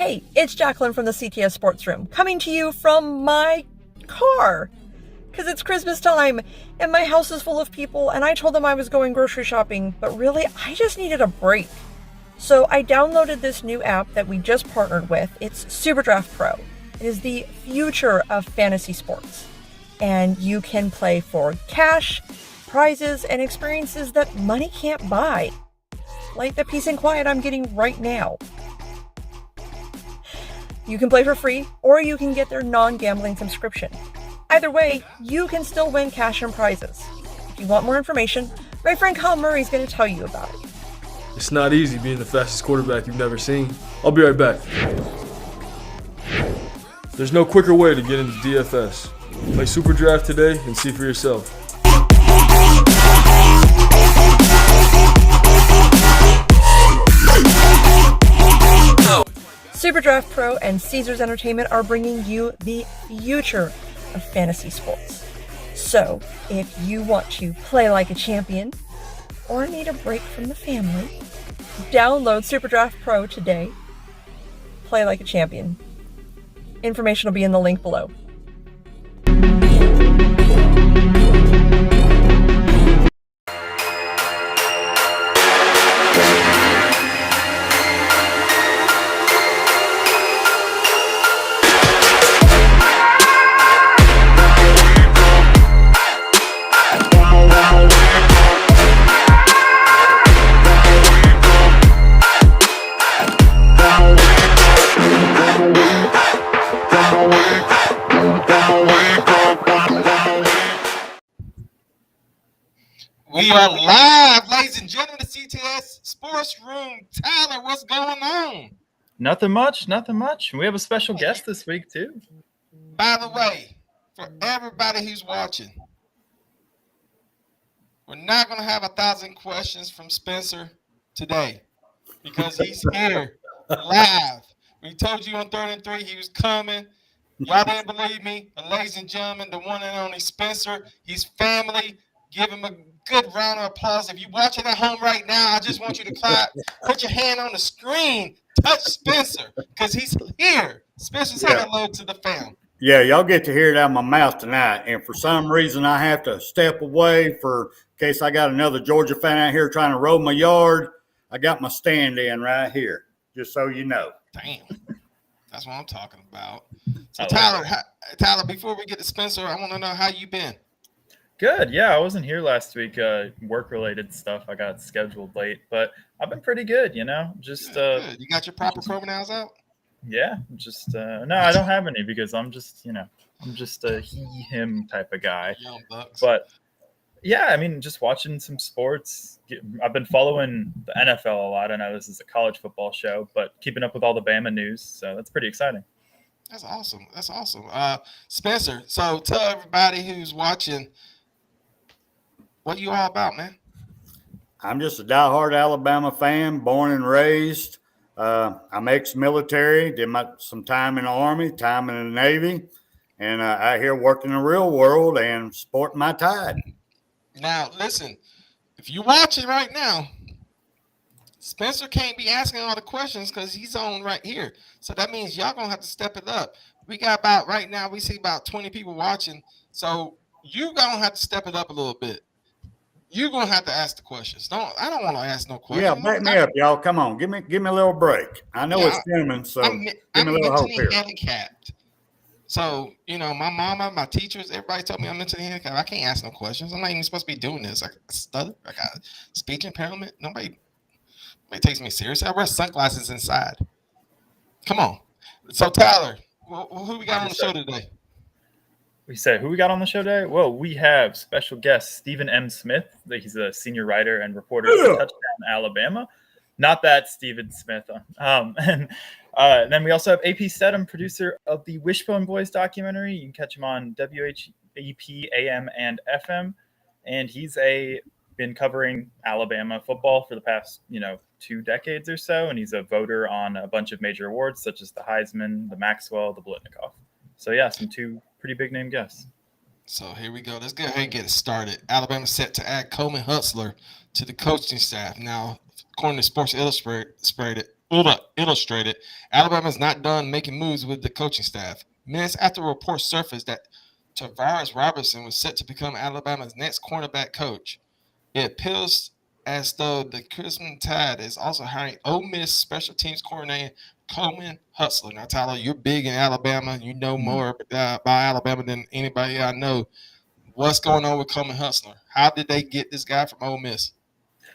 Hey, it's Jacqueline from the CTS Sports Room, coming to you from my car. Because it's Christmas time, and my house is full of people, and I told them I was going grocery shopping, but really, I just needed a break. So I downloaded this new app that we just partnered with. It's SuperDraft Pro. It is the future of fantasy sports. And you can play for cash, prizes, and experiences that money can't buy. Like the peace and quiet I'm getting right now. You can play for free, or you can get their non-gambling subscription. Either way, you can still win cash and prizes. If you want more information, my friend Kyle Murray is going to tell you about it. It's not easy being the fastest quarterback you've never seen. I'll be right back. There's no quicker way to get into DFS. Play Super Draft today and see for yourself. SuperDraft Pro and Caesars Entertainment are bringing you the future of fantasy sports. So, if you want to play like a champion or need a break from the family, download SuperDraft Pro today. Play like a champion. Information will be in the link below. We are live, ladies and gentlemen, the CTS Sports Room. Tyler, what's going on? Nothing much. We have a special guest this week, too. By the way, for everybody who's watching, we're not going to have 1,000 questions from Spencer today because he's here live. We told you on 3rd and 3 he was coming. Y'all didn't believe me. But ladies and gentlemen, the one and only Spencer, his family, give him a good round of applause. If you're watching at home right now, I just want you to clap. Put your hand on the screen. Touch Spencer because he's here. Spencer, say hello to the fam. Yeah, y'all get to hear it out of my mouth tonight. And for some reason, I have to step away in case I got another Georgia fan out here trying to roll my yard. I got my stand in right here, just so you know. Damn. That's what I'm talking about. So, Tyler, before we get to Spencer, I want to know how you been. Good. Yeah, I wasn't here last week. Work-related stuff. I got scheduled late, but I've been pretty good, Just good. You got your proper pronouns out? Yeah, just no, I don't have any because I'm just, I'm just a he/him type of guy. Young Bucks. But yeah, I mean, just watching some sports. I've been following the NFL a lot. I know this is a college football show, but keeping up with all the Bama news, so that's pretty exciting. That's awesome. Spencer, so tell everybody who's watching, what are you all about, man? I'm just a diehard Alabama fan, born and raised. I'm ex-military, did some time in the Army, time in the Navy, and out here working in the real world and sporting my Tide. Now, listen, if you're watching right now, Spencer can't be asking all the questions because he's on right here. So that means y'all going to have to step it up. We got right now, we see about 20 people watching. So you're going to have to step it up a little bit. You're going to have to ask the questions. I don't want to ask no questions. Yeah, back me up, y'all. Come on. Give me a little break. I know it's coming, so I'm give me a little hope mentally here. handicapped. So, my mama, my teachers, everybody told me I'm mentally handicapped. I can't ask no questions. I'm not even supposed to be doing this. I stutter. I got speech impairment. Nobody takes me seriously. I wear sunglasses inside. Come on. So, Tyler, who we got on the show today? We say who we got on the show today? Well, we have special guest Stephen M. Smith. He's a senior writer and reporter for Touchdown Alabama. Not that Stephen Smith. And then we also have AP Steadham, producer of the Wishbone Boys documentary. You can catch him on WHEP AM and FM. And he's been covering Alabama football for the past, 2 decades or so. And he's a voter on a bunch of major awards, such as the Heisman, the Maxwell, the Blitnikoff. So, yeah, some 2 pretty big name guests. So here we go. Let's go ahead and get it started. Alabama set to add Coleman Hutzler to the coaching staff. Now, according to Sports Illustrated, Illustrated, Alabama's not done making moves with the coaching staff. Minutes after reports surfaced that Tavares Robertson was set to become Alabama's next cornerback coach, it appears as though the Crimson Tide is also hiring Ole Miss special teams coordinator Coleman Hutzler. Now, Tyler, you're big in Alabama. You know more about Alabama than anybody I know. What's going on with Coleman Hutzler? How did they get this guy from Ole Miss?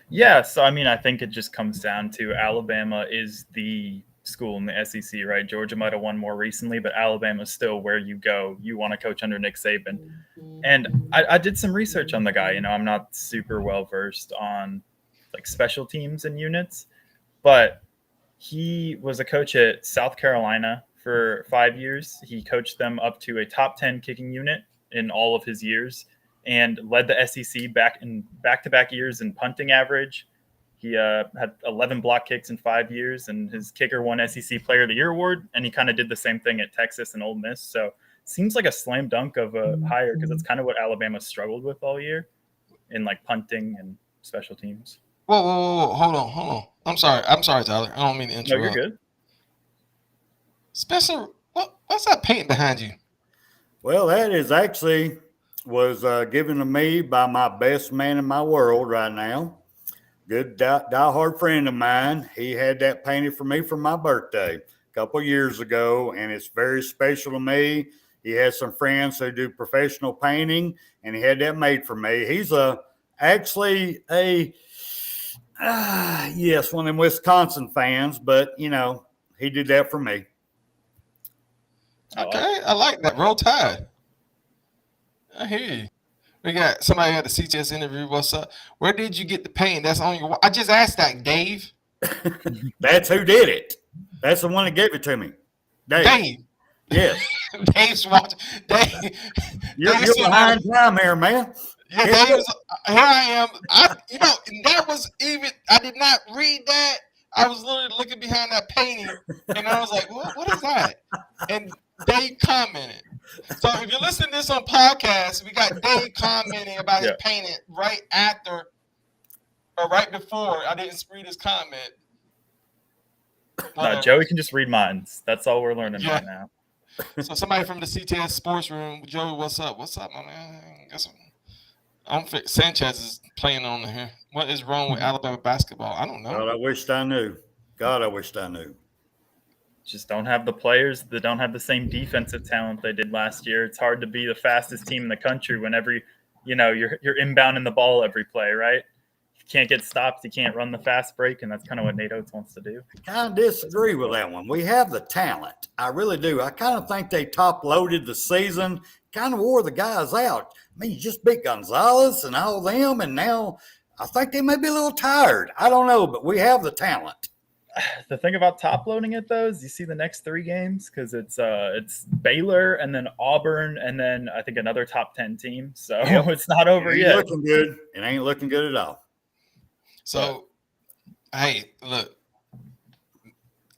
Yeah, so I mean, I think it just comes down to Alabama is the school in the SEC, right? Georgia might have won more recently, but Alabama is still where you go. You want to coach under Nick Saban. And I did some research on the guy. You know, I'm not super well versed on like special teams and units, but he was a coach at South Carolina for 5 years. He coached them up to a top 10 kicking unit in all of his years and led the SEC back-to-back years in punting average. He had 11 block kicks in 5 years, and his kicker won SEC Player of the Year award, and he kind of did the same thing at Texas and Ole Miss. So seems like a slam dunk of a hire because that's kind of what Alabama struggled with all year in like punting and special teams. Whoa. Hold on. I'm sorry, Tyler. I don't mean to interrupt. No, you're good. Spencer, what's that painting behind you? Well, that is actually was given to me by my best man in my world right now. Good diehard friend of mine. He had that painted for me for my birthday a couple of years ago, and it's very special to me. He has some friends who do professional painting, and he had that made for me. He's actually one of them Wisconsin fans, but, you know, he did that for me. Okay, I like that. Roll Tide. I hear you. We got somebody at the CTS interview. What's up? Where did you get the paint? That's on your. I just asked that, Dave. That's who did it. That's the one that gave it to me. Dave. Yes. Dave's watching. Dave. You're behind time here, man. Yeah, Dave. Here I am. That was even. I did not read that. I was literally looking behind that painting, and I was like, "What is that?" And Dave commented. So if you're listening to this on podcast, we got Dave commenting about his painting right after or right before. I didn't read his comment. No, Joey can just read mine. That's all we're learning right now. So somebody from the CTS Sports Room, Joey, what's up? What's up, my man? I don't think Sanchez is playing on here. What is wrong with Alabama basketball? I don't know. God, I wished I knew. Just don't have the players that don't have the same defensive talent they did last year. It's hard to be the fastest team in the country when you're inbounding the ball every play, right? You can't get stopped. You can't run the fast break, and that's kind of what Nate Oates wants to do. I kind of disagree with that one. We have the talent. I really do. I kind of think they top-loaded the season, kind of wore the guys out. I mean, you just beat Gonzalez and all them, and now I think they may be a little tired. I don't know, but we have the talent. The thing about top loading it though is you see the next 3 games because it's Baylor and then Auburn and then I think another top 10 team. So it's not over yet. Looking good. It ain't looking good at all. So, hey, look,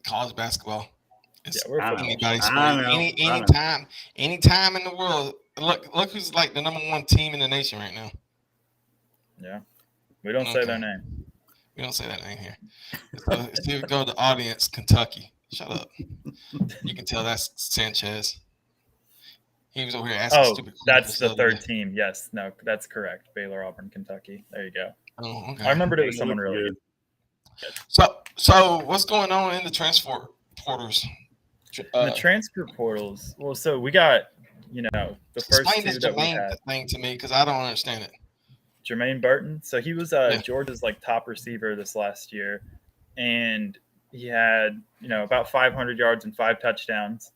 college basketball. It's anybody's sport. Anytime in the world. Look who's like the number 1 team in the nation right now. Yeah, we don't say their name. We don't say that name here. Let's see if we go to the audience, Kentucky. Shut up. You can tell that's Sanchez. He was over here asking stupid questions. That's the 3rd team. Yes. No, that's correct. Baylor, Auburn, Kentucky. There you go. Oh, okay. I remembered it was someone really good. So what's going on in the transfer portals? The transfer portals. Well, so we got, the first explain 2 this that we Jermaine had. thing to me because I don't understand it. Jermaine Burton. So he was Georgia's top receiver this last year, and he had about 500 yards and 5 touchdowns.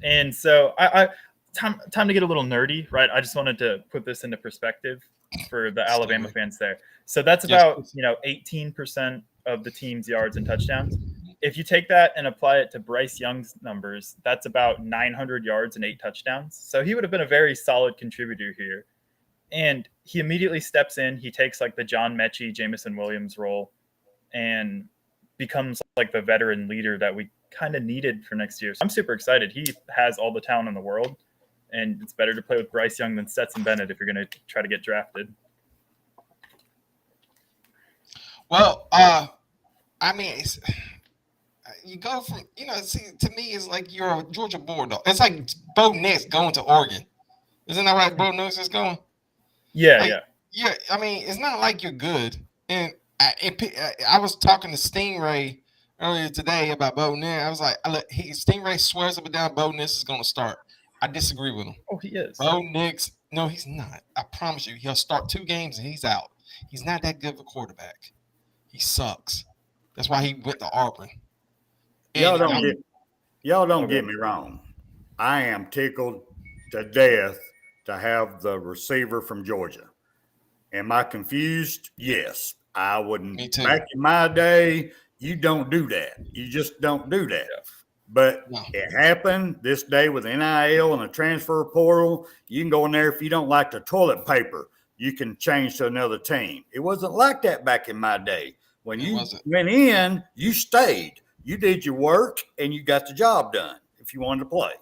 And so I time to get a little nerdy, right? I just wanted to put this into perspective for the Alabama fans there. So that's about 18% of the team's yards and touchdowns. If you take that and apply it to Bryce Young's numbers, that's about 900 yards and 8 touchdowns. So he would have been a very solid contributor here. And he immediately steps in. He takes the John Mechie, Jamison Williams role and becomes the veteran leader that we kind of needed for next year. So I'm super excited. He has all the talent in the world, and it's better to play with Bryce Young than Stetson Bennett if you're going to try to get drafted. Well, you go from, see, to me, it's like you're a Georgia Bulldog. It's like Bo Nix going to Oregon. Isn't that right? Bo Nix is going. Yeah. I mean, it's not like you're good. And I was talking to Stingray earlier today about Bo Nix. I was like, Stingray swears up and down Bo Nix is going to start. I disagree with him. Oh, he is. Bo Nix, no, he's not. I promise you, he'll start 2 games and he's out. He's not that good of a quarterback. He sucks. That's why he went to Auburn. Y'all don't get me wrong. I am tickled to death to have the receiver from Georgia. Am I confused? Yes. I wouldn't. Me too. Back in my day, you don't do that. You just don't do that. Yeah. But It happened this day with NIL and a transfer portal. You can go in there if you don't like the toilet paper. You can change to another team. It wasn't like that back in my day. When you went in, you stayed. You did your work, and you got the job done if you wanted to play.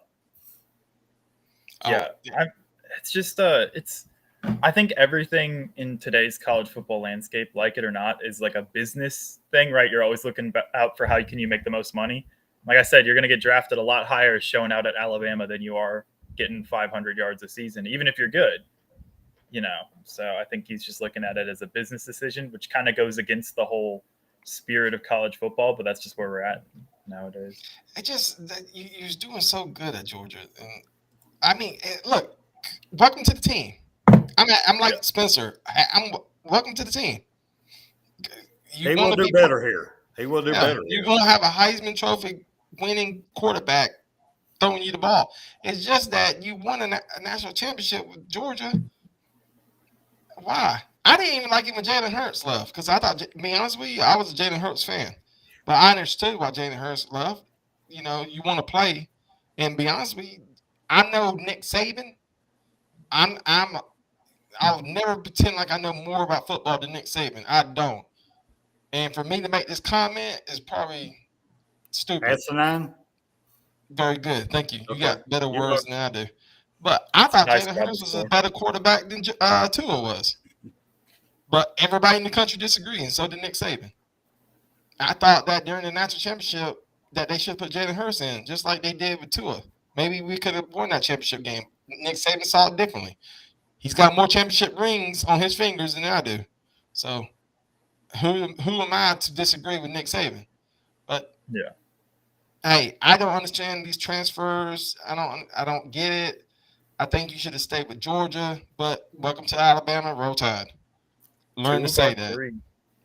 Yeah. It's just I think everything in today's college football landscape, like it or not, is like a business thing, right? You're always looking out for how can you make the most money. Like I said, you're going to get drafted a lot higher showing out at Alabama than you are getting 500 yards a season, even if you're good, So I think he's just looking at it as a business decision, which kind of goes against the whole spirit of college football, but that's just where we're at nowadays. You're doing so good at Georgia. And I mean, look, welcome to the team. I'm like Spencer. I'm welcome to the team. He will do better here. He will do better. You're going to have a Heisman Trophy winning quarterback throwing you the ball. It's just that you won a national championship with Georgia. Why? I didn't even like it when Jalen Hurts left because I thought, to be honest with you, I was a Jalen Hurts fan. But I understood why Jalen Hurts left. You want to play. And be honest with you, I know Nick Saban. I'll never pretend like I know more about football than Nick Saban. I don't. And for me to make this comment is probably stupid. Asinine? Very good. Thank you. You got better words than I do. But I thought Jalen Hurts was a better quarterback than Tua was. But everybody in the country disagreed, and so did Nick Saban. I thought that during the national championship that they should put Jalen Hurts in, just like they did with Tua. Maybe we could have won that championship game. Nick Saban saw it differently. He's got more championship rings on his fingers than I do. So who am I to disagree with Nick Saban? But hey, I don't understand these transfers. I don't get it. I think you should have stayed with Georgia, but welcome to Alabama, Roll Tide. Learn to say that.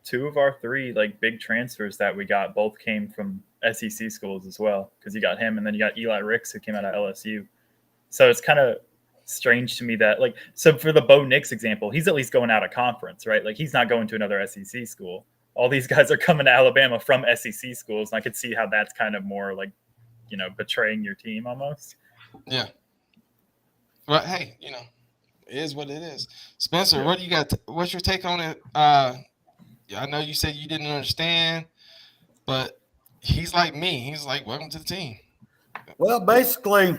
2 of our 3 like big transfers that we got both came from SEC schools as well, because you got him and then you got Eli Ricks who came out of LSU. So it's kind of strange to me that so for the Bo Nix example, he's at least going out of conference, right? Like he's not going to another SEC school. All these guys are coming to Alabama from SEC schools, and I could see how that's kind of more like, betraying your team almost. Yeah. But hey, it is what it is. Spencer, what do you got? What's your take on it? I know you said you didn't understand, but he's like me. He's like, welcome to the team. Well, basically,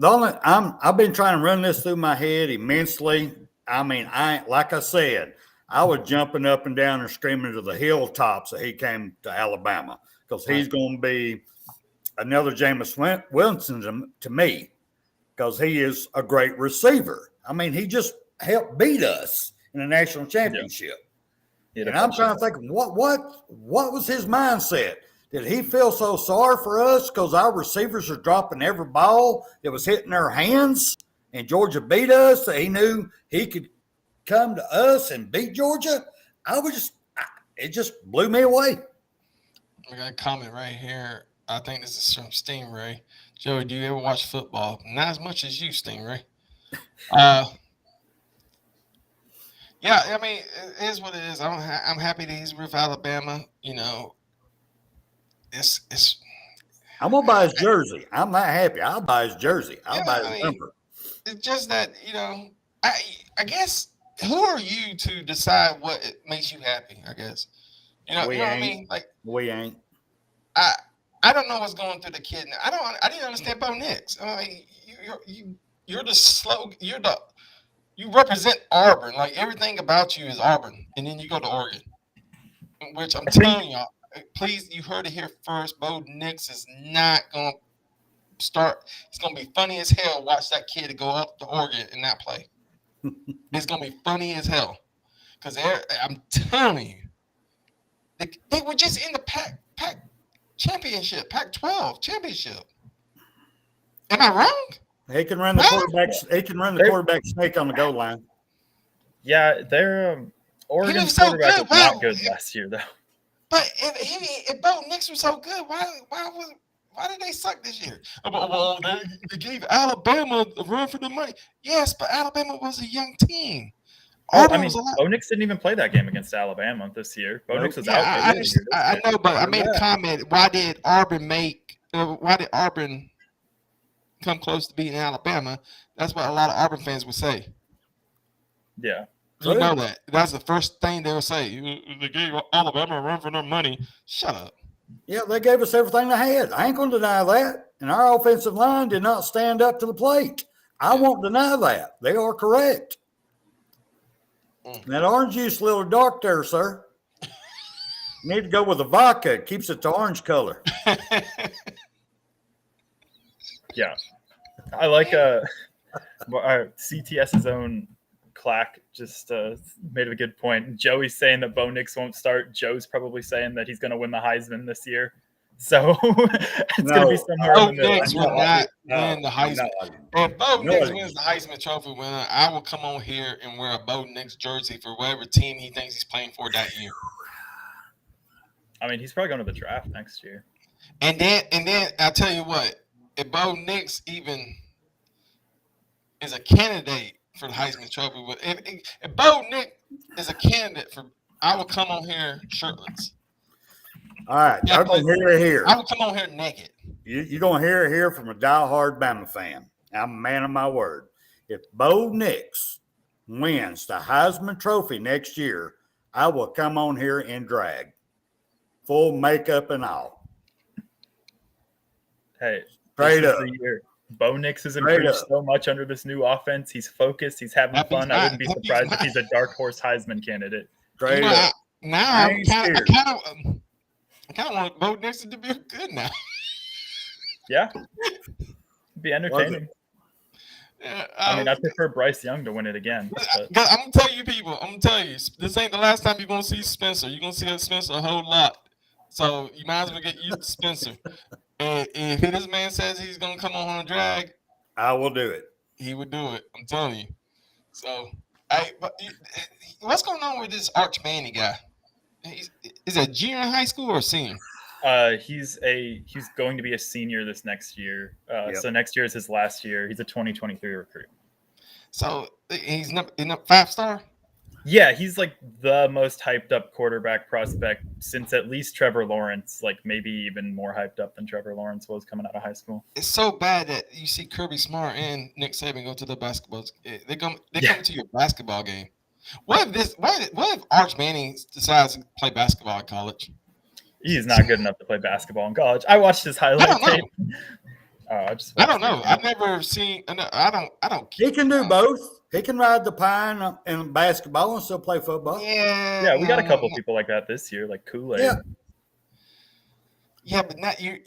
I've been trying to run this through my head immensely. I mean, like I said, I was jumping up and down and screaming to the hilltops that he came to Alabama because he's going to be another Jameis Winston to me because he is a great receiver. I mean, he just helped beat us in the national championship. Yeah. And I'm trying to think, what was his mindset? Did he feel so sorry for us because our receivers are dropping every ball that was hitting their hands and Georgia beat us that he knew he could come to us and beat Georgia? It just blew me away. I got a comment right here. I think this is from Stingray. Joey, do you ever watch football? Not as much as you, Stingray. Yeah, I mean, it is what it is. I'm happy that he's with Alabama. It's. I'm gonna buy his jersey. I'm not happy. I'll buy his jersey. I'll buy his number. It's just that I guess who are you to decide what makes you happy? I guess you know what I mean. Like we ain't. I don't know what's going through the kid. I didn't understand Bo Nix. I mean, you're the slow. You represent Auburn. Like everything about you is Auburn, and then you go to Oregon, which I'm telling y'all. please, you heard it here first. Bo Nix is not going to start. It's going to be funny as hell. Watch that kid go up to Oregon and not play. It's going to be funny as hell. Because I'm telling you, they were just in the Pac championship, Pac-12 championship. Am I wrong? He can run the quarterback. He can run the quarterback snake on the goal line. Yeah, their Oregon's quarterback was not good last year, though. But if Bo Nix was so good, why did they suck this year? Well, they gave Alabama a run for the money. Yes, but Alabama was a young team. Bo Nix didn't even play that game against Alabama this year. Bo Nix was out. I know, but I made a comment. Why did Auburn come close to beating Alabama? That's what a lot of Auburn fans would say. Yeah. You know that. That's the first thing they would say. They gave Alabama a run for their money. Shut up. Yeah, they gave us everything they had. I ain't going to deny that. And our offensive line did not stand up to the plate. I won't deny that. They are correct. That orange juice a little dark there, sir. You need to go with the vodka. It keeps it to orange color. Yeah. I like our CTS's own Clack just made a good point. Joey's saying that Bo Nix won't start. Joe's probably saying that he's going to win the Heisman this year. So it's going to be somewhere in the middle. Bo Nix will not win the Heisman. If Bo Nix wins the Heisman Trophy winner, I will come on here and wear a Bo Nix jersey for whatever team he thinks he's playing for that year. I mean, he's probably going to the draft next year. And then I'll tell you what, if Bo Nix even is a candidate for the Heisman Trophy, if Bo Nix is a candidate for, I will come on here shirtless. All right, I'm going to hear it here. I will come on here naked. You're going to hear it here from a diehard Bama fan. I'm a man of my word. If Bo Nix wins the Heisman Trophy next year, I will come on here in drag, full makeup and all. Hey, straight up. Bo Nix has improved so much under this new offense. He's focused. He's having fun. I wouldn't be surprised if he's a dark horse Heisman candidate. Straight up. Now I kind of want Bo Nix to be good now. Yeah, it'd be entertaining. Yeah, I mean, I prefer Bryce Young to win it again. I'm gonna tell you, people. I'm gonna tell you, this ain't the last time you're gonna see Spencer. You're gonna see Spencer a whole lot. So you might as well get used to Spencer. And if this man says he's gonna come on a drag, I will do it. He would do it. I'm telling you. So, what's going on with this Arch Manning guy? Is it a junior in high school or a senior? He's going to be a senior this next year. So next year is his last year. He's a 2023 recruit. So he's not 5-star? Yeah, he's like the most hyped up quarterback prospect since at least Trevor Lawrence, like maybe even more hyped up than Trevor Lawrence was coming out of high school. It's so bad that you see Kirby Smart and Nick Saban go to the basketball. They come to your basketball game. What if Arch Manning decides to play basketball in college? He's not good enough to play basketball in college. I watched his highlight tape. I don't know. I've never seen. I don't. He can do both. He can ride the pine in basketball and still play football. Yeah, we got a couple people like that this year, like Kool-Aid. Yeah, but not you.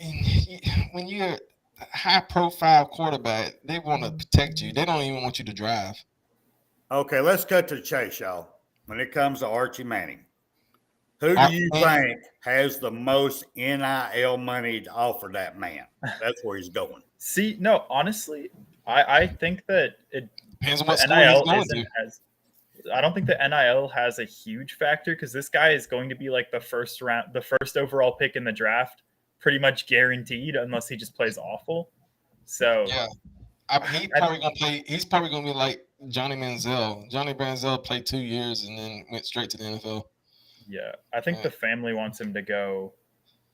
When you're a high-profile quarterback, they want to protect you. They don't even want you to drive. Okay, let's cut to the chase, y'all. When it comes to Archie Manning, who do you think has the most NIL money to offer that man? That's where he's going. See, no, honestly, I think that it depends on what school he's going to. I don't think the NIL has a huge factor because this guy is going to be like the first overall pick in the draft, pretty much guaranteed, unless he just plays awful. So yeah, he's probably gonna play. He's probably gonna be like Johnny Manziel. Johnny Manziel played 2 years and then went straight to the NFL. Yeah, I think the family wants him to go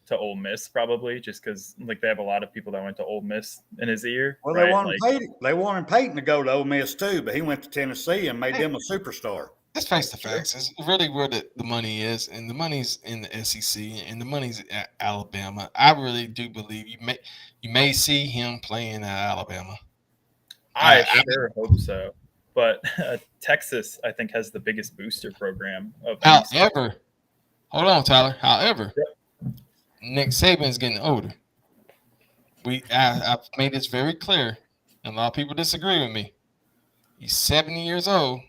to Ole Miss probably, just because like they have a lot of people that went to Ole Miss in his ear. Well, they wanted Peyton to go to Ole Miss too, but he went to Tennessee and made them a superstar. Let's face the facts. It's really where the money is, and the money's in the SEC, and the money's at Alabama. I really do believe you may see him playing at Alabama. I sure hope so. But Texas, I think, has the biggest booster program of however. Hold on, Tyler. However, Nick Saban's getting older. I've made this very clear, and a lot of people disagree with me. He's 70 years old.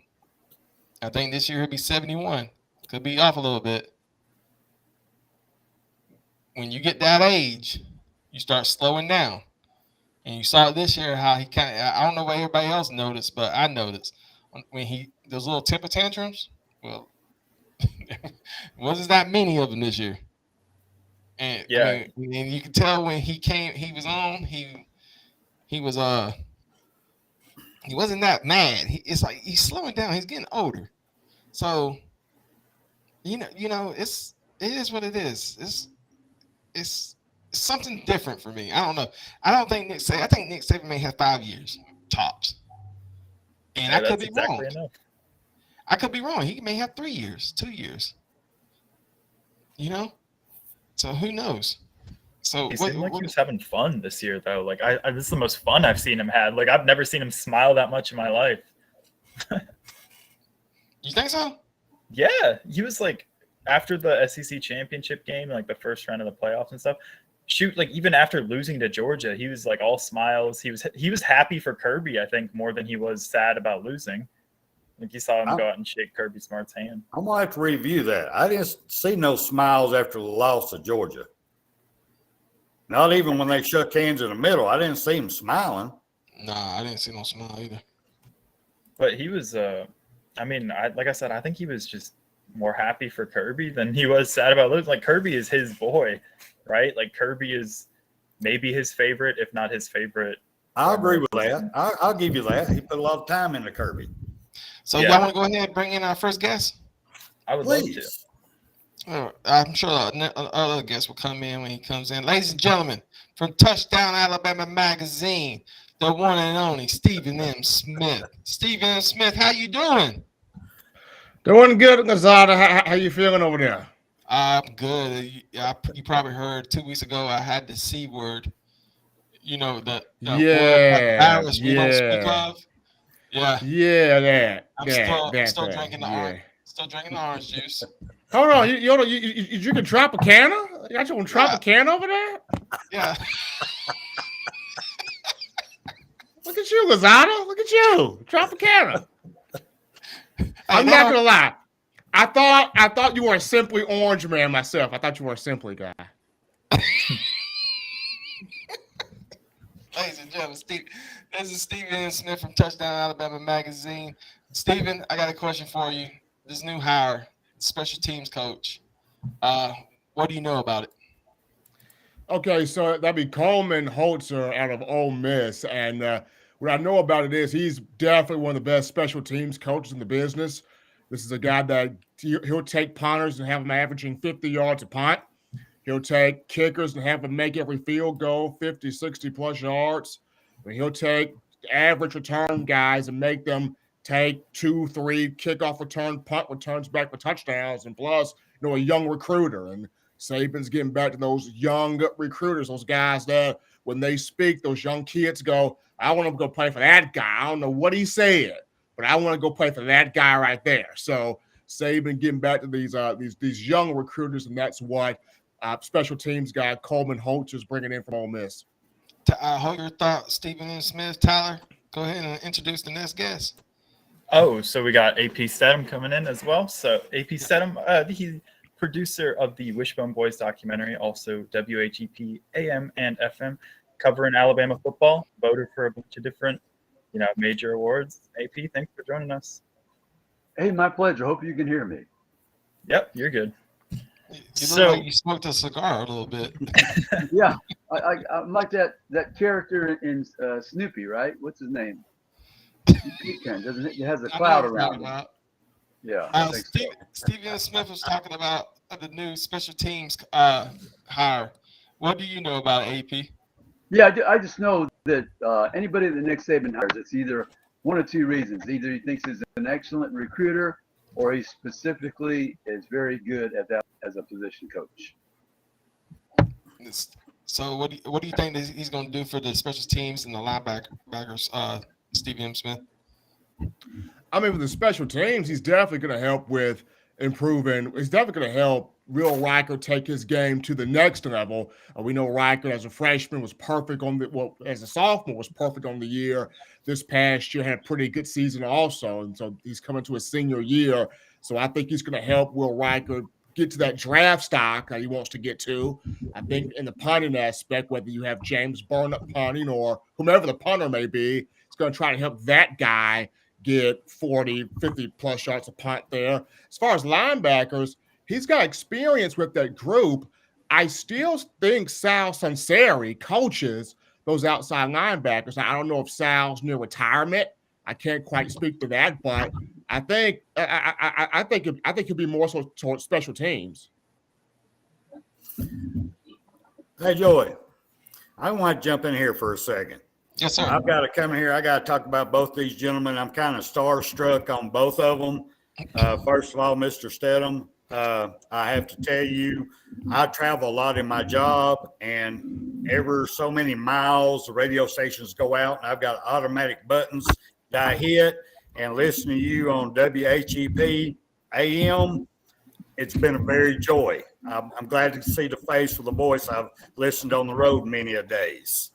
I think this year he'll be 71. Could be off a little bit. When you get that age, you start slowing down. And you saw it this year how he I don't know what everybody else noticed, but I noticed when those little temper tantrums, well, wasn't that many of them this year. And yeah, and you can tell when he was on, he wasn't that mad. It's like he's slowing down. He's getting older. So, you know, it is what it is. It's something different for me. I don't know. I think Nick Saban may have 5 years tops, and I could be wrong. Enough. I could be wrong. He may have 3 years, 2 years. So who knows? So he seemed like he was having fun this year, though. Like this is the most fun I've seen him had. Like I've never seen him smile that much in my life. You think so? Yeah, he was like after the SEC championship game, like the first round of the playoffs and stuff. Shoot, like even after losing to Georgia, he was like all smiles. He was happy for Kirby, I think, more than he was sad about losing. Like you saw him go out and shake Kirby Smart's hand. I'm gonna have to review that. I didn't see no smiles after the loss to Georgia. Not even when they shook hands in the middle. I didn't see him smiling. Nah, I didn't see no smile either. But he was, like I said, I think he was just more happy for Kirby than he was sad about losing. Like Kirby is his boy, right? Like Kirby is maybe his favorite, if not his favorite. I agree with that. I'll give you that. He put a lot of time into Kirby. So y'all want to go ahead and bring in our first guest? I would love to. I'm sure other guests will come in when he comes in. Ladies and gentlemen, from Touchdown Alabama Magazine, the one and only Stephen M. Smith. Stephen M. Smith, how you doing? Doing good, Gonzaga. How you feeling over there? I'm good. You probably heard 2 weeks ago I had the C word. The virus we don't speak of. Yeah. I'm still drinking the orange juice. Hold on, you drinking Tropicana? You got your own Tropicana over there? Yeah. Look at you, Lozada. Look at you, Tropicana. I'm not gonna lie. I thought you were a Simply Orange man myself. I thought you were a Simply guy. Ladies and gentlemen, this is Stephen M. Smith from Touchdown Alabama Magazine. Stephen, I got a question for you. This new hire, special teams coach. What do you know about it? Okay, so that'd be Coleman Holtzer out of Ole Miss. And what I know about it is he's definitely one of the best special teams coaches in the business. This is a guy that he'll take punters and have them averaging 50 yards a punt. He'll take kickers and have them make every field goal 50, 60-plus yards. And he'll take average return guys and make them take 2, 3 kickoff return, punt returns back for touchdowns, and plus, a young recruiter. And Saban's getting back to those young recruiters, those guys that when they speak, those young kids go, I want to go play for that guy. I don't know what he said, but I want to go play for that guy right there. So Saban getting back to these young recruiters, and that's what special teams guy Coleman Holtzer is bringing in from Ole Miss. I hold your thought, Stephen M. Smith. Tyler, go ahead and introduce the next guest. Oh, so we got AP Steadham coming in as well. So AP Steadham, he's producer of the Wishbone Boys documentary, also WHEP AM and FM, covering Alabama football, voted for a bunch of different, major awards. AP, thanks for joining us. Hey, my pleasure. Hope you can hear me. Yep, you're good. You look like you smoked a cigar a little bit. Yeah, I'm like that character in Snoopy, right? What's his name? Doesn't it? It has a cloud around it. Yeah. Stephen Smith was talking about the new special teams hire. What do you know about AP? Yeah, I just know that anybody that Nick Saban hires, it's either one of two reasons. Either he thinks he's an excellent recruiter, or he specifically is very good at that as a position coach. So what do you think that he's going to do for the special teams and the linebackers, Stephen M. Smith? I mean, with the special teams, he's definitely going to help with improving. It's definitely going to help Will Riker take his game to the next level. We know Riker as a freshman was perfect as a sophomore was perfect on the year. This past year had a pretty good season also, and so he's coming to his senior year. So I think he's going to help Will Riker get to that draft stock that he wants to get to. I think in the punting aspect, whether you have James Burnett punting or whomever the punter may be, it's going to try to help that guy get 40, 50-plus yards a punt there. As far as linebackers, he's got experience with that group. I still think Sal Sunseri coaches those outside linebackers. Now, I don't know if Sal's near retirement. I can't quite speak to that, but I think it'd be more so towards special teams. Hey, Joey, I want to jump in here for a second. Yes, sir. I've got to come in here. I got to talk about both these gentlemen. I'm kind of starstruck on both of them. First of all, Mr. Steadham, I have to tell you, I travel a lot in my job, and ever so many miles, the radio stations go out, and I've got automatic buttons that I hit, and listening to you on WHEP AM, it's been a very joy. I'm glad to see the face of the voice I've listened on the road many a days.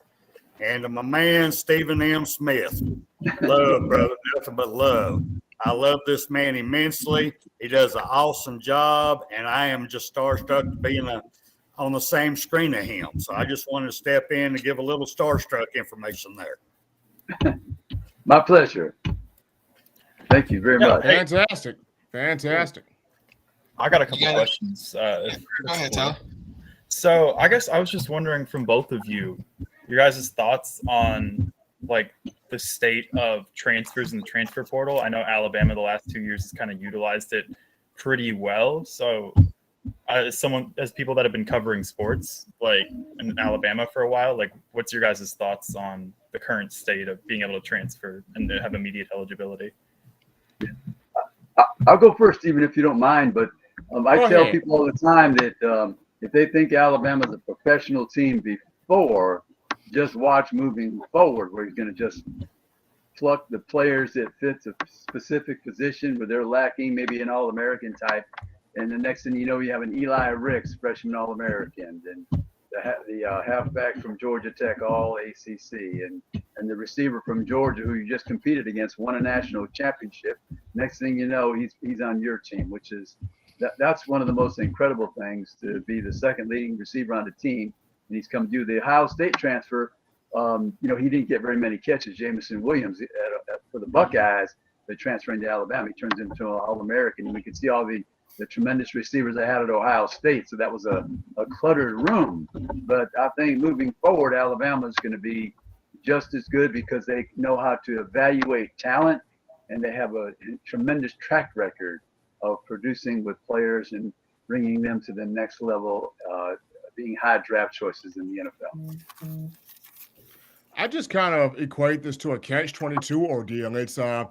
And to my man, Stephen M. Smith, love, brother, nothing but love. I love this man immensely. He does an awesome job, and I am just starstruck to be on the same screen as him. So I just wanted to step in and give a little starstruck information there. My pleasure. Thank you very much. Fantastic. I got a couple questions. Go ahead, Tyler. So I guess I was just wondering from both of you, your guys' thoughts on like the state of transfers in the transfer portal. I know Alabama the last 2 years has kind of utilized it pretty well. So as people that have been covering sports like in Alabama for a while, like what's your guys' thoughts on the current state of being able to transfer and to have immediate eligibility? I'll go first, Stephen, if you don't mind. But I tell people all the time that if they think Alabama's a professional team before, just watch moving forward, where he's going to just pluck the players that fits a specific position where they're lacking, maybe an All-American type. And the next thing you know, you have an Eli Ricks, freshman All-American, and the halfback from Georgia Tech, all ACC, and the receiver from Georgia, who you just competed against, won a national championship. Next thing you know, he's on your team, which is that's one of the most incredible things, to be the second leading receiver on the team. And he's come to do the Ohio State transfer. He didn't get very many catches. Jamison Williams for the Buckeyes, they're transferring to Alabama. He turns into an All-American. And we could see all the tremendous receivers they had at Ohio State. So that was a cluttered room. But I think moving forward, Alabama is going to be just as good because they know how to evaluate talent, and they have a tremendous track record of producing with players and bringing them to the next level, being high draft choices in the NFL. I just kind of equate this to a catch-22 ordeal. It's gone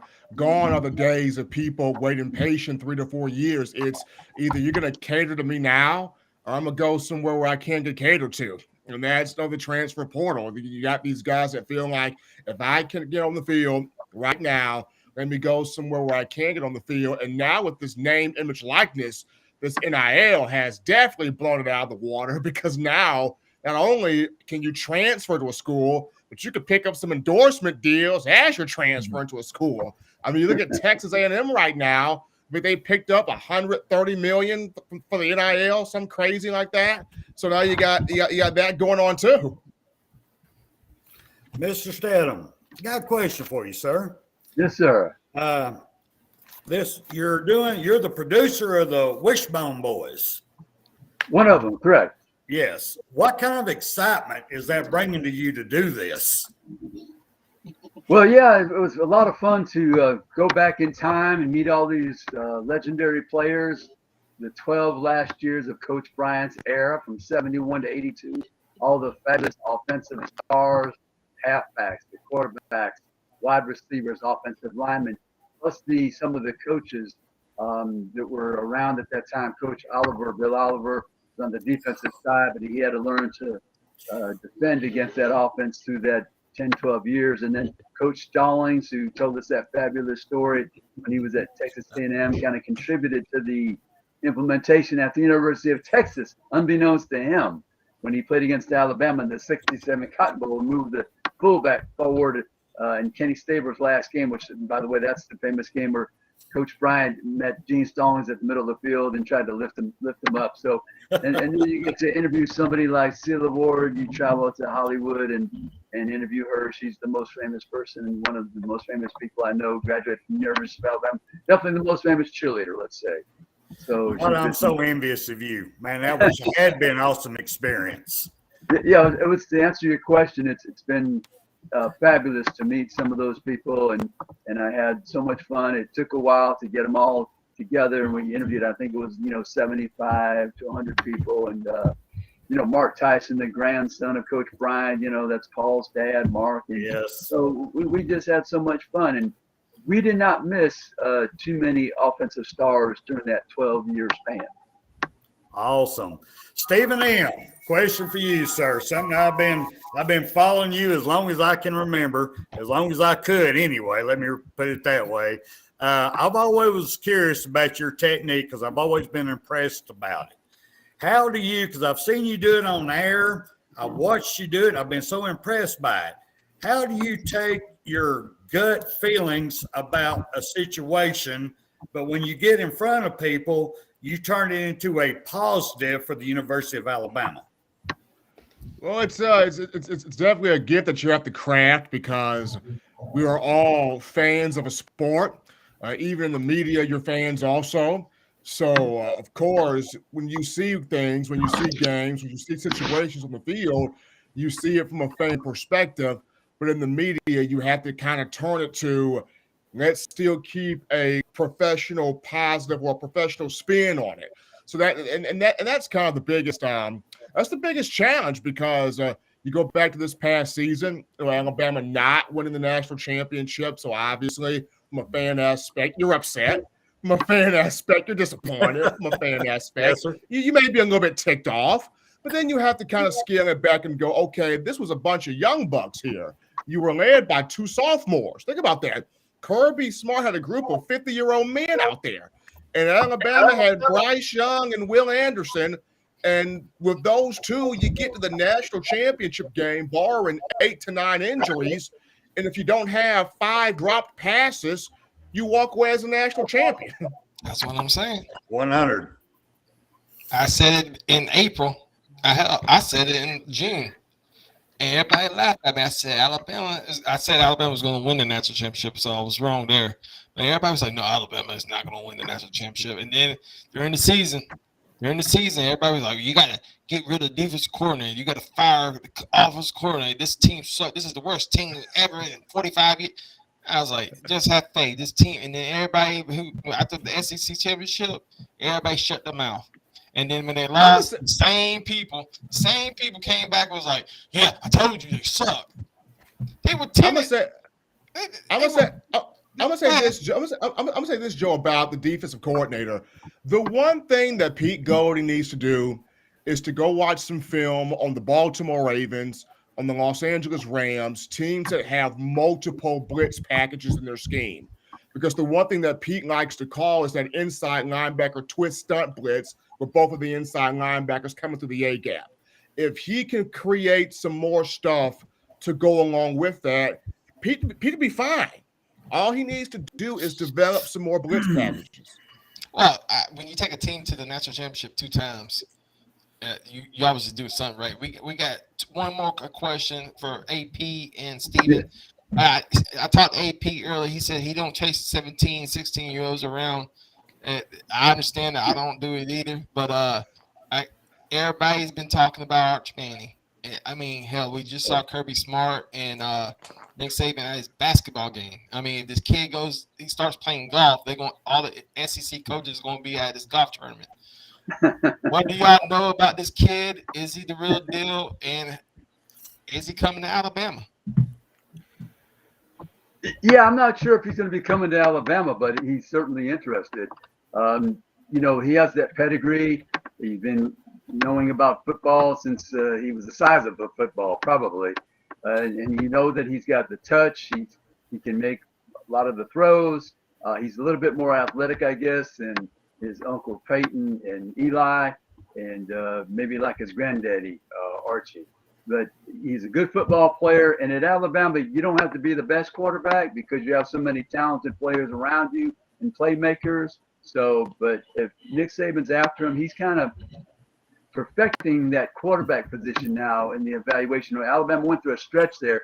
are the days of people waiting patient 3 to 4 years. It's either you're going to cater to me now, or I'm going to go somewhere where I can't get catered to. And that's the transfer portal. You got these guys that feel like if I can get on the field right now, let me go somewhere where I can get on the field. And now with this name, image, likeness, this NIL has definitely blown it out of the water, because now not only can you transfer to a school, but you could pick up some endorsement deals as you're transferring to a school. I mean, you look at Texas A&M right now, but they picked up $130 million for the NIL, something crazy like that. So now you got that going on too. Mr. Steadham, got a question for you, sir. Yes, sir. You're the producer of the Wishbone Boys. One of them, correct. Yes. What kind of excitement is that bringing to you to do this? Well, yeah, it was a lot of fun to go back in time and meet all these legendary players, the 12 last years of Coach Bryant's era from 71 to 82, all the fabulous offensive stars, halfbacks, the quarterbacks, wide receivers, offensive linemen, plus some of the coaches that were around at that time. Coach Bill Oliver, was on the defensive side, but he had to learn to defend against that offense through that 10, 12 years. And then Coach Stallings, who told us that fabulous story when he was at Texas A&M, kind of contributed to the implementation at the University of Texas, unbeknownst to him, when he played against Alabama in the 67 Cotton Bowl and moved the fullback forward in Kenny Staber's last game, which, by the way, that's the famous game where Coach Bryant met Gene Stallings at the middle of the field and tried to lift him up. So, and then you get to interview somebody like Celia Ward. You travel to Hollywood and interview her. She's the most famous person, one of the most famous people I know, graduated from the University of Alabama. Definitely the most famous cheerleader, let's say. So well, I'm so envious of you, man. That had been an awesome experience. Yeah, it was, to answer your question, it's been fabulous to meet some of those people, and I had so much fun. It took a while to get them all together, and we interviewed, I think it was 75 to 100 people, and Mark Tyson, the grandson of Coach Bryant, that's Paul's dad, Mark. And yes. So we just had so much fun, and we did not miss too many offensive stars during that 12-year span. Awesome. Stephen M., question for you, sir. Something I've been following you as long as I can remember, as long as I could anyway. Let me put it that way. I've always was curious about your technique because I've always been impressed about it. How do you, because I've seen you do it on air, I've watched you do it, I've been so impressed by it. How do you take your gut feelings about a situation, but when you get in front of people, you turn it into a positive for the University of Alabama? Well, it's definitely a gift that you have to craft because we are all fans of a sport. Even in the media, you're fans also. So, of course, when you see things, when you see games, when you see situations on the field, you see it from a fan perspective. But in the media, you have to kind of turn it to, let's still keep a professional positive or a professional spin on it. So that's kind of the biggest that's the biggest challenge because you go back to this past season, Alabama not winning the national championship. So obviously, from a fan aspect, you're upset. From a fan aspect, you're disappointed. From a fan aspect, Yes, you may be a little bit ticked off. But then you have to kind of scale it back and go, okay, this was a bunch of young bucks here. You were led by two sophomores. Think about that. Kirby Smart had a group of 50-year-old men out there. And Alabama had Bryce Young and Will Anderson. And with those two, you get to the national championship game, barring 8 to 9 injuries. And if you don't have 5 dropped passes, you walk away as a national champion. That's what I'm saying. 100. I said it in April. I said it in June. And everybody laughed at me. I said Alabama was going to win the national championship, so I was wrong there. But everybody was like, no, Alabama is not going to win the national championship. And then during the season, everybody was like, you got to get rid of the defensive coordinator. You got to fire the offensive coordinator. This team sucks. This is the worst team ever in 45 years. I was like, just have faith. This team. And then everybody who after the SEC championship, everybody shut their mouth. And then when they lost, same people came back and was like, yeah, I told you they suck. They were timid. I'm gonna say this, Joe, about the defensive coordinator. The one thing that Pete Golding needs to do is to go watch some film on the Baltimore Ravens, on the Los Angeles Rams, teams that have multiple blitz packages in their scheme. Because the one thing that Pete likes to call is that inside linebacker twist stunt blitz with both of the inside linebackers coming through the A-gap. If he can create some more stuff to go along with that, Pete will be fine. All he needs to do is develop some more blitz packages. Well, when you take a team to the national championship 2 times, you obviously do something right. We got one more question for AP and Steven. I talked to AP earlier. He said he don't chase 17, 16-year-olds around. I understand that. I don't do it either. But everybody's been talking about Arch Manning. I mean, hell, we just saw Kirby Smart and Nick Saban at his basketball game. I mean, if this kid he starts playing golf, all the SEC coaches are going to be at this golf tournament. What do y'all know about this kid? Is he the real deal? And is he coming to Alabama? Yeah, I'm not sure if he's going to be coming to Alabama, but he's certainly interested. He has that pedigree. He's been knowing about football since he was the size of a football, probably. and you know that he's got the touch. He can make a lot of the throws. He's a little bit more athletic, I guess, than his uncle Peyton and Eli, and maybe like his granddaddy, Archie. But he's a good football player. And at Alabama, you don't have to be the best quarterback because you have so many talented players around you and playmakers. So, but if Nick Saban's after him, he's kind of perfecting that quarterback position now in the evaluation. Alabama went through a stretch there.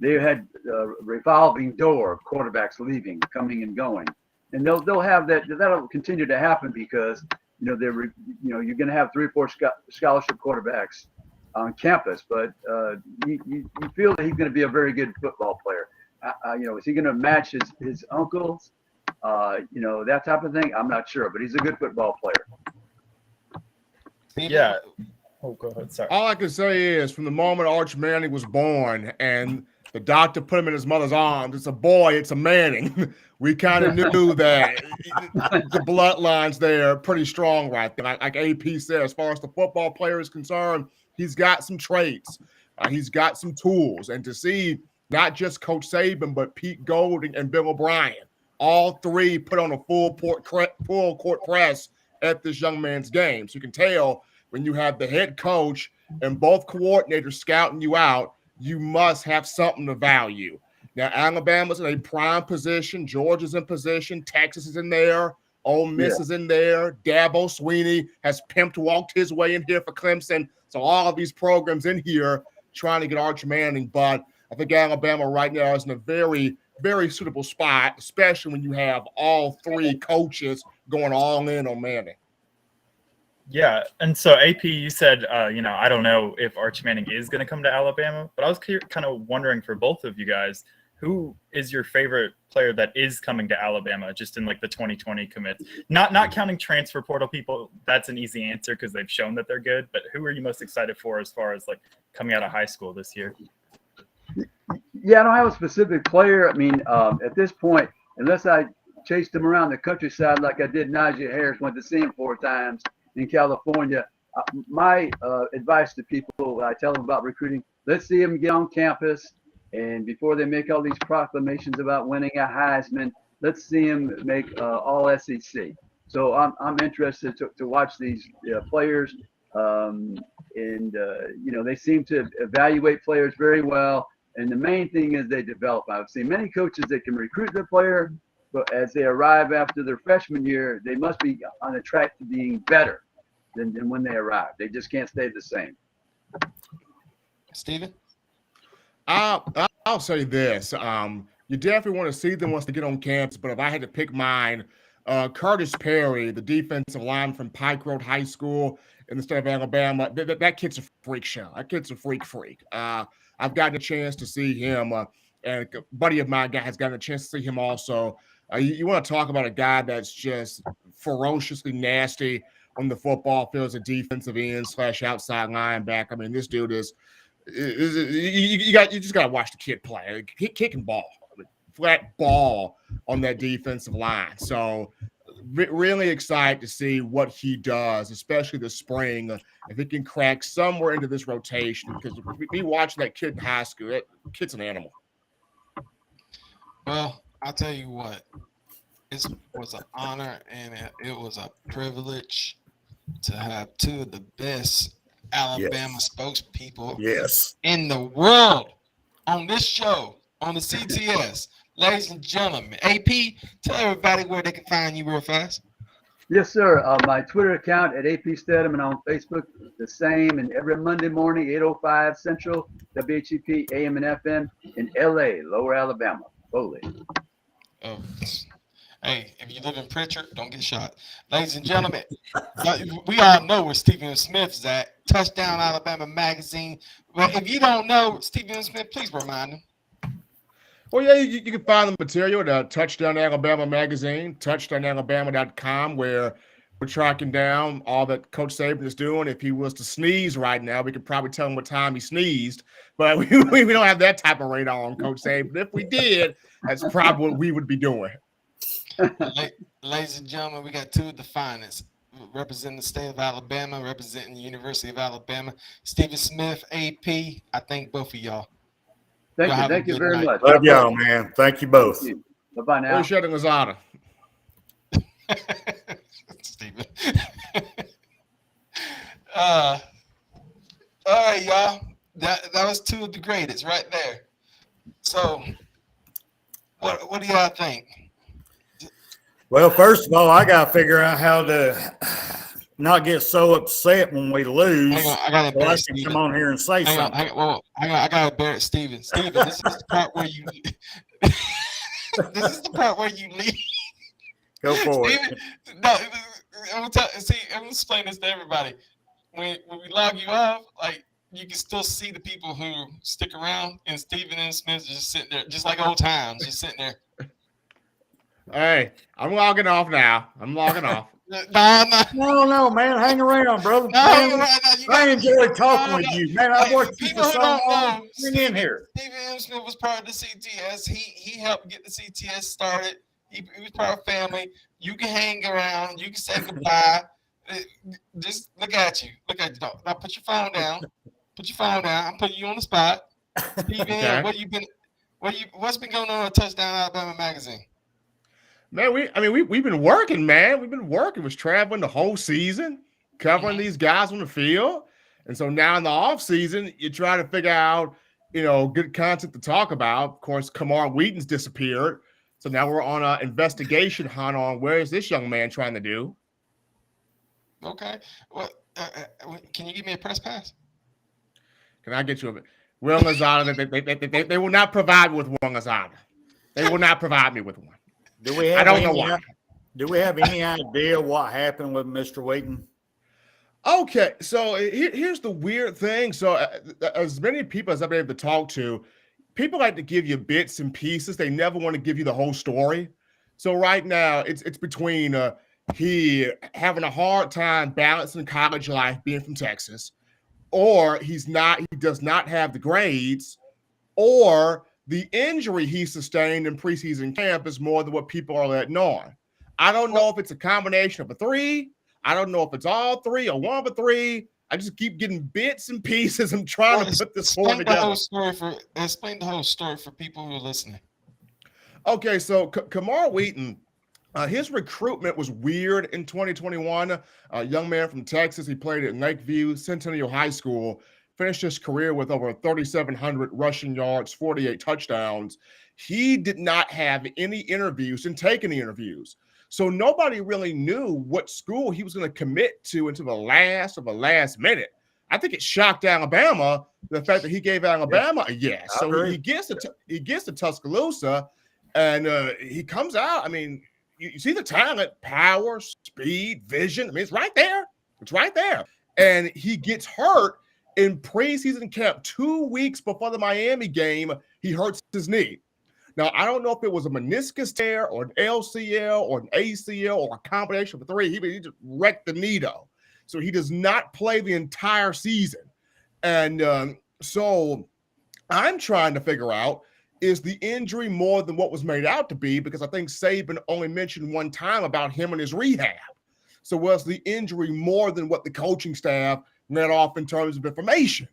They had a revolving door of quarterbacks leaving, coming and going, and they'll have that. That'll continue to happen because you're going to have 3 or 4 scholarship quarterbacks on campus, but you feel that he's going to be a very good football player. Is he going to match his uncles? That type of thing. I'm not sure, but he's a good football player. Yeah. Oh, go ahead. Sorry. All I can say is from the moment Arch Manning was born and the doctor put him in his mother's arms, it's a boy, it's a Manning. We kind of knew that the bloodlines there are pretty strong right there. Like AP said, as far as the football player is concerned, he's got some traits. He's got some tools. And to see not just Coach Saban, but Pete Golding and Bill O'Brien, all 3 put on a full court press at this young man's game. So you can tell when you have the head coach and both coordinators scouting you out, you must have something to value. Now, Alabama's in a prime position. Georgia's in position. Texas is in there. Ole Miss is in there. Dabo Swinney has walked his way in here for Clemson. So all of these programs in here trying to get Arch Manning. But I think Alabama right now is in a very, very suitable spot, especially when you have all 3 coaches going all in on Manning. Yeah, and so AP, you said, I don't know if Arch Manning is going to come to Alabama, but I was kind of wondering for both of you guys, who is your favorite player that is coming to Alabama just in like the 2020 commits? Not counting transfer portal people, that's an easy answer because they've shown that they're good, but who are you most excited for as far as like coming out of high school this year? Yeah, I don't have a specific player. I mean, at this point, unless I chased him around the countryside like I did Najee Harris, went to see him 4 times in California. My advice to people, I tell them about recruiting, let's see them get on campus. And before they make all these proclamations about winning a Heisman, let's see them make all SEC. So I'm interested to watch these players. They seem to evaluate players very well. And the main thing is they develop. I've seen many coaches that can recruit their player, but as they arrive after their freshman year, they must be on a track to being better than when they arrive. They just can't stay the same. Steven? I'll say this. You definitely want to see them once they get on campus, but if I had to pick mine, Curtis Perry, the defensive lineman from Pike Road High School in the state of Alabama, that kid's a freak show. That kid's a freak. I've gotten a chance to see him, and a buddy of mine has gotten a chance to see him also. You want to talk about a guy that's just ferociously nasty on the football field as a defensive end / outside linebacker. I mean, this dude is you just got to watch the kid play. Kicking ball, flat ball on that defensive line. So really excited to see what he does, especially this spring, if he can crack somewhere into this rotation, because we watching that kid in high school, that kid's an animal. Well, I'll tell you what, it was an honor and it was a privilege to have 2 of the best Alabama spokespeople in the world on this show, on the CTS. Ladies and gentlemen, AP, tell everybody where they can find you real fast. Yes, sir. My Twitter account at AP Steadham, and on Facebook, the same. And every Monday morning, 8:05 Central, WHEP AM and FM in LA, Lower Alabama. Foley. Oh, hey, if you live in Pritchard, don't get shot. Ladies and gentlemen, we all know where Stephen Smith is at. Touchdown Alabama Magazine. But if you don't know Stephen Smith, please remind him. Well, yeah, you can find the material at Touchdown Alabama Magazine, touchdownalabama.com, where we're tracking down all that Coach Saban is doing. If he was to sneeze right now, we could probably tell him what time he sneezed. But we don't have that type of radar on Coach Saban. If we did, that's probably what we would be doing. Ladies and gentlemen, we got 2 of the finest representing the state of Alabama, representing the University of Alabama. Stephen Smith, AP, I thank both of y'all. Thank Y'all you. have a Thank you good very night. much. Love y'all, man. Thank you both. Bye-bye now. Appreciate it, Lazada. Stephen. All right, y'all. That was two of the greatest right there. So, what do y'all think? Well, first of all, I got to figure out how to not get so upset when we lose. Hang on, I gotta So I embarrass can Steven. come on here and say Hang on, something. I gotta embarrass Steven. Steven, this is the part where you. This is the part where you leave. Go for it. Steven, no, I'm gonna explain this to everybody. When we log you off, like you can still see the people who stick around, and Steven and Smith just sitting there, just like old times, just sitting there. Hey, I'm logging off now. I'm logging off. No, man. Hang around, brother. I enjoy talking with you, man. I've watched you for so long. Bring in here. Steven M. Smith was part of the CTS. He helped get the CTS started. He was part of family. You can hang around. You can say goodbye. Just look at you. Look at you. Now put your phone down. Put your phone down. I'm putting you on the spot. Steven, Okay. what's been going on at Touchdown Alabama Magazine? Man, we've been working, man. We've been working. Was traveling the whole season, covering these guys on the field. And so now in the off season, you try to figure out, good content to talk about. Of course, Kamar Wheaton's disappeared. So now we're on an investigation hunt on where is this young man trying to do. Okay. Well, can you give me a press pass? Can I get you a bit? Will Lazada, they will not provide me with one, Lazada. They will not provide me with one. Do we have I don't know why. Do we have any idea what happened with Mr. Wheaton? Okay, so here's the weird thing. So as many people as I've been able to talk to, people like to give you bits and pieces. They never want to give you the whole story. So right now, it's between he having a hard time balancing college life, being from Texas, or he does not have the grades, or the injury he sustained in preseason camp is more than what people are letting on. I don't know if it's a combination of the three. I don't know if it's all three or one of the three. I just keep getting bits and pieces. I'm trying to put this form together. Explain the whole story for people who are listening. Okay, so Kamar Wheaton, his recruitment was weird in 2021. A young man from Texas. He played at Lakeview Centennial High School. Finished his career with over 3,700 rushing yards, 48 touchdowns. He did not have any interviews and take any interviews. So nobody really knew what school he was going to commit to until the last of the last minute. I think it shocked Alabama, the fact that he gave Alabama a yes. So he gets to Tuscaloosa, and he comes out. I mean, you see the talent, power, speed, vision. I mean, it's right there. It's right there. And he gets hurt in preseason camp 2 weeks before the Miami game. He hurts his knee. Now, I don't know if it was a meniscus tear or an LCL or an ACL or a combination of the three. He just wrecked the knee, though. So he does not play the entire season. And so I'm trying to figure out, is the injury more than what was made out to be? Because I think Saban only mentioned one time about him and his rehab. So was the injury more than what the coaching staff let off in terms of information?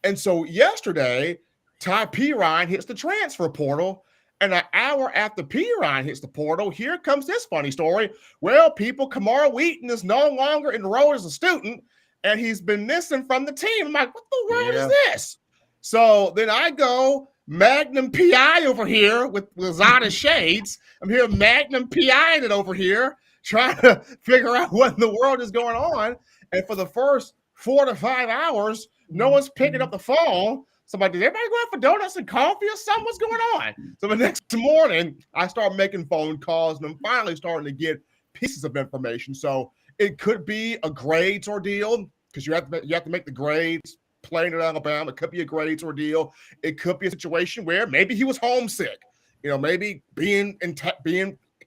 And so yesterday, Peron hits the transfer portal. And an hour after Peron hits the portal, here comes this funny story. Well, Kamar Wheaton is no longer enrolled as a student, and he's been missing from the team. I'm like, what the world is this? So then I go Magnum PI over here with Lazada shades. I'm here Magnum PI it over here, trying to figure out what in the world is going on. And for the first 4 to 5 hours, no one's picking up the phone. Somebody, did everybody go out for donuts and coffee or something? What's going on? So the next morning, I start making phone calls, and I'm finally starting to get pieces of information. So it could be a grades ordeal, because you have to make the grades playing at Alabama. It could be a grades ordeal. It could be a situation where maybe he was homesick. Maybe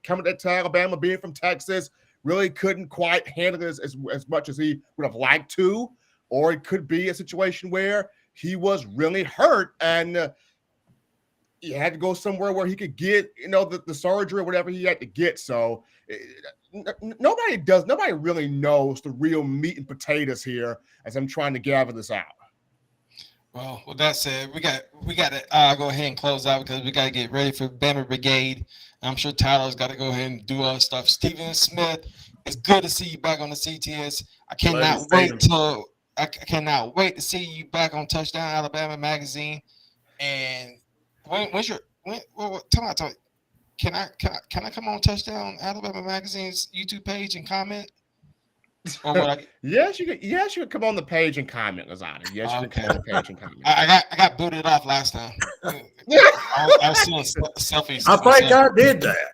coming to Alabama, being from Texas, really couldn't quite handle it as much as he would have liked to. Or it could be a situation where he was really hurt and he had to go somewhere where he could get, the surgery or whatever he had to get. So nobody really knows the real meat and potatoes here as I'm trying to gather this out. Well, with that said, we got to go ahead and close out because we got to get ready for Bama Brigade. I'm sure Tyler's got to go ahead and do other stuff. Steven Smith, it's good to see you back on the CTS. I cannot wait to see you back on Touchdown Alabama magazine. And tell me, can I come on Touchdown Alabama magazine's YouTube page and comment? Yes, you could come on the page and comment, Lazani. Yes, you can come on the page and comment. I got booted off last time. I was seeing selfies. I think I did that.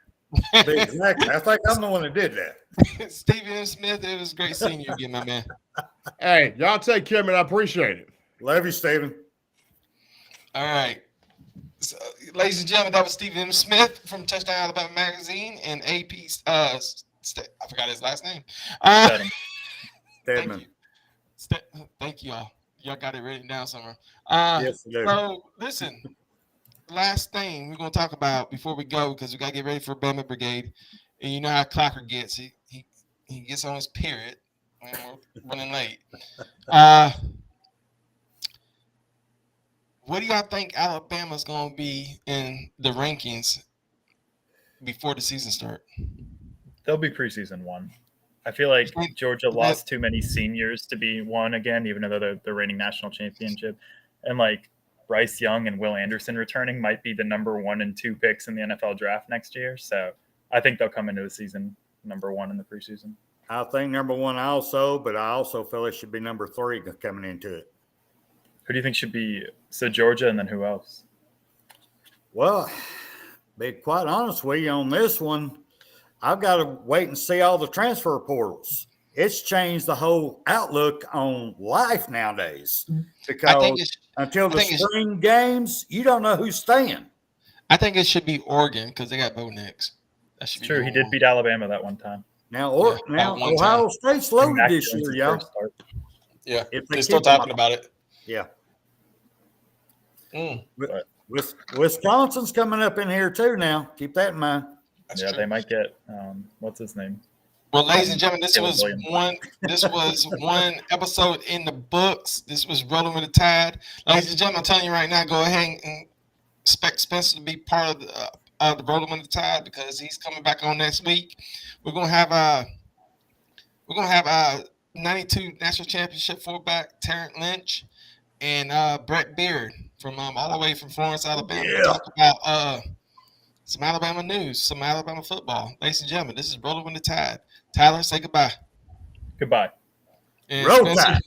Exactly. I think I'm the one that did that. Steven Smith, it was great seeing you again, my man. Hey, y'all take care, man. I appreciate it. Love you, Steven. All right. So, ladies and gentlemen, that was Steven Smith from Touchdown Alabama magazine and AP. I forgot his last name. Steadham. Thank you all. Y'all got it written down somewhere. Yes, we do. So listen, last thing we're gonna talk about before we go, because we gotta get ready for Bama Brigade. And you know how Clocker gets. He gets on his period when we're running late. What do y'all think Alabama's gonna be in the rankings before the season start? They'll be preseason one. I feel like Georgia lost too many seniors to be one again, even though they're the reigning national championship. And like Bryce Young and Will Anderson returning might be the number 1 and 2 picks in the NFL draft next year. So I think they'll come into the season number 1 in the preseason. I think number 1 also, but I also feel it should be number 3 coming into it. Who do you think should be? So Georgia, and then who else? Well, be quite honest with you on this one, I've got to wait and see all the transfer portals. It's changed the whole outlook on life nowadays because until the spring games, you don't know who's staying. I think it should be Oregon because they got Bo Nix. That should be true. He did beat Alabama that one time. Now Ohio State's loaded this year, y'all. Yeah, they're still talking about it. Yeah. Wisconsin's coming up in here too now. Keep that in mind. That's true. True. They might get what's his name? Well, ladies and gentlemen, this was one episode in the books. This was Rolling with the Tide. Ladies and gentlemen, I'm telling you right now, go ahead and expect Spencer to be part of the Rolling with the Tide because he's coming back on next week. We're gonna have 92 national championship fullback Terrence Lynch and Brett Beard from all the way from Florence, Alabama. Yeah. We'll talk about some Alabama news, some Alabama football. Ladies and gentlemen, this is Rolling with the Tide. Tyler, say goodbye. Goodbye. And Roll Spencer, Tide.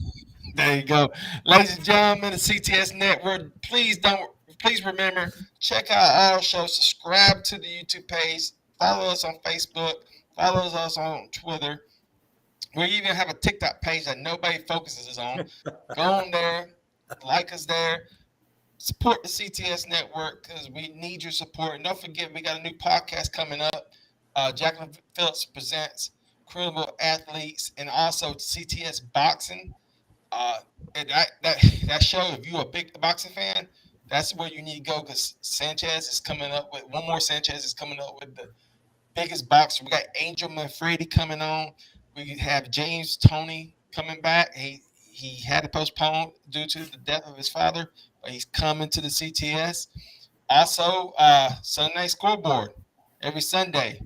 there you go. Ladies and gentlemen, the CTS Network, please remember, check out our show, subscribe to the YouTube page, follow us on Facebook, follow us on Twitter. We even have a TikTok page that nobody focuses on. Go on there, like us there. Support the CTS Network because we need your support. And don't forget, we got a new podcast coming up. Jacqueline Phillips presents Credible Athletes and also CTS Boxing. And that show, if you're a big boxing fan, that's where you need to go because Sanchez is coming up with the biggest boxer. We got Angel Manfredi coming on. We have James Toney coming back. He had to postpone due to the death of his father, but he's coming to the CTS. Also, Sunday Scoreboard every Sunday.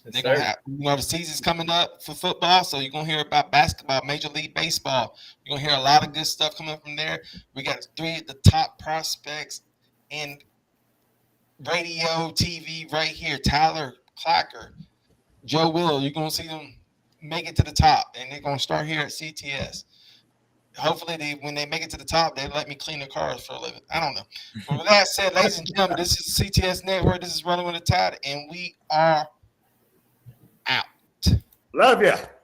They're gonna have, the season's coming up for football, so you're gonna hear about basketball, Major League Baseball. You're gonna hear a lot of good stuff coming from there. We got 3 of the top prospects in radio, TV right here. Tyler Clacker, Joe Willow. You're gonna see them make it to the top, and they're gonna start here at CTS. Hopefully, when they make it to the top, they let me clean their cars for a living. I don't know. But with that said, ladies and gentlemen, this is CTS Network. This is Running with the Tide, and we are out. Love ya.